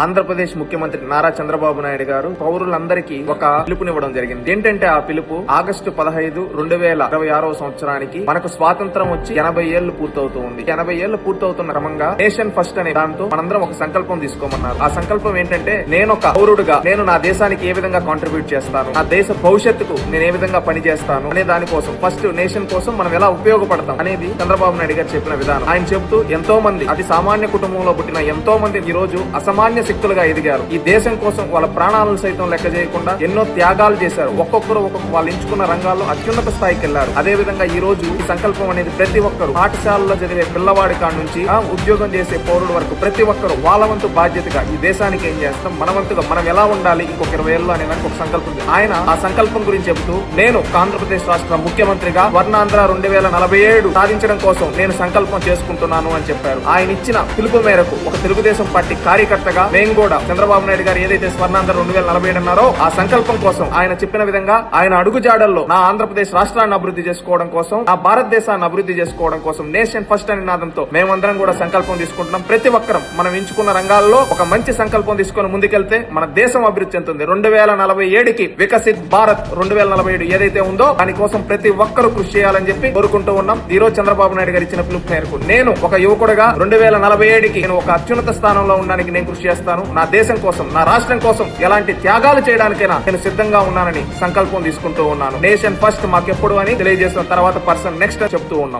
ఆంధ్రప్రదేశ్ ముఖ్యమంత్రి నారా చంద్రబాబు నాయుడు గారు పౌరులందరికీ ఒక పిలుపునివ్వడం జరిగింది. ఏంటంటే ఆ పిలుపు ఆగస్టు 15, 2026 సంవత్సరానికి మనకు స్వాతంత్రం వచ్చి 80 ఏళ్లు పూర్తవుతూ ఉంది. 80 ఏళ్లు పూర్తవుతున్న క్రమంగా నేషన్ ఫస్ట్ అనే దాంతో మనందరం ఒక సంకల్పం తీసుకోమన్నారు. ఆ సంకల్పం ఏంటంటే నేను ఒక పౌరుడుగా నేను నా దేశానికి ఏ విధంగా కాంట్రిబ్యూట్ చేస్తాను, నా దేశ భవిష్యత్తుకు నేను ఏ విధంగా పని చేస్తాను అనే దానికోసం, ఫస్ట్ నేషన్ కోసం మనం ఎలా ఉపయోగపడతాం అనేది చంద్రబాబు నాయుడు గారు చెప్పిన విధానం. ఆయన చెబుతూ ఎంతో మంది అతి సామాన్య కుటుంబంలో పుట్టిన ఎంతో మంది ఈ రోజు అసామాన్య శక్తులుగా ఎదిగారు. ఈ దేశం కోసం వాళ్ళ ప్రాణాలను సైతం లెక్క చేయకుండా ఎన్నో త్యాగాలు చేశారు. ఒక్కొక్కరు వాళ్ళు ఎంచుకున్న రంగాల్లో అత్యున్నత స్థాయికి వెళ్లారు. అదే విధంగా ఈ రోజు ఈ సంకల్పం అనేది ప్రతి ఒక్కరు పాఠశాలలో చదివే పిల్లవాడి కాడ నుంచి ఉద్యోగం చేసే పౌరుడు వరకు ప్రతి ఒక్కరు వాళ్ళ వంతు బాధ్యతగా ఈ దేశానికి ఏం చేస్తాం, మన వంతుగా మనం ఎలా ఉండాలి ఇంకొక 20 ఏళ్ళు అనే దానికి ఒక సంకల్పం ఉంది. ఆయన ఆ సంకల్పం గురించి చెబుతూ నేను ఆంధ్రప్రదేశ్ రాష్ట్ర ముఖ్యమంత్రిగా వర్ణాంధ్ర 2047 సాధించడం కోసం నేను సంకల్పం చేసుకుంటున్నాను అని చెప్పారు. ఆయన ఇచ్చిన పిలుపు మేరకు ఒక తెలుగుదేశం పార్టీ కార్యకర్తగా మేము కూడా చంద్రబాబు నాయుడు గారు ఏదైతే స్వర్ణాంధ్ర 2047 అన్నారో ఆ సంకల్పం కోసం ఆయన చెప్పిన విధంగా ఆయన అడుగుజాడల్లో నా ఆంధ్రప్రదేశ్ రాష్ట్రాన్ని అభివృద్ధి చేసుకోవడం కోసం, నా భారతదేశాన్ని అభివృద్ధి చేసుకోవడం కోసం నేషన్ ఫస్ట్ అనే నాదంతో మేమందరం కూడా సంకల్పం తీసుకుంటున్నాం. ప్రతి ఒక్కరం మనం ఎంచుకున్న రంగాల్లో ఒక మంచి సంకల్పం తీసుకుని ముందుకెళ్తే మన దేశం అభివృద్ధి చెందుతుంది. 2047కి వికసిత్ భారత్ 2047 ఏదైతే ఉందో దానికోసం ప్రతి ఒక్కరూ కృషి చేయాలని చెప్పి కోరుకుంటూ ఉన్నాం. ఈ రోజు చంద్రబాబు నాయుడు గారు ఇచ్చిన పిలుపు మేరకు నేను ఒక యువకుడుగా 2047కి నేను ఒక అత్యున్నత స్థానంలో ఉండడానికి నేను కృషి చేస్తాను. నా దేశం కోసం, నా రాష్ట్రం కోసం ఎలాంటి త్యాగాలు చేయడానికైనా నేను సిద్ధంగా ఉన్నానని సంకల్పం తీసుకుంటూ ఉన్నాను. నేషన్ ఫస్ట్ మాకెప్పుడు అని తెలియజేసిన తర్వాత పర్సన్ నెక్స్ట్ చెప్తూ ఉన్నాం.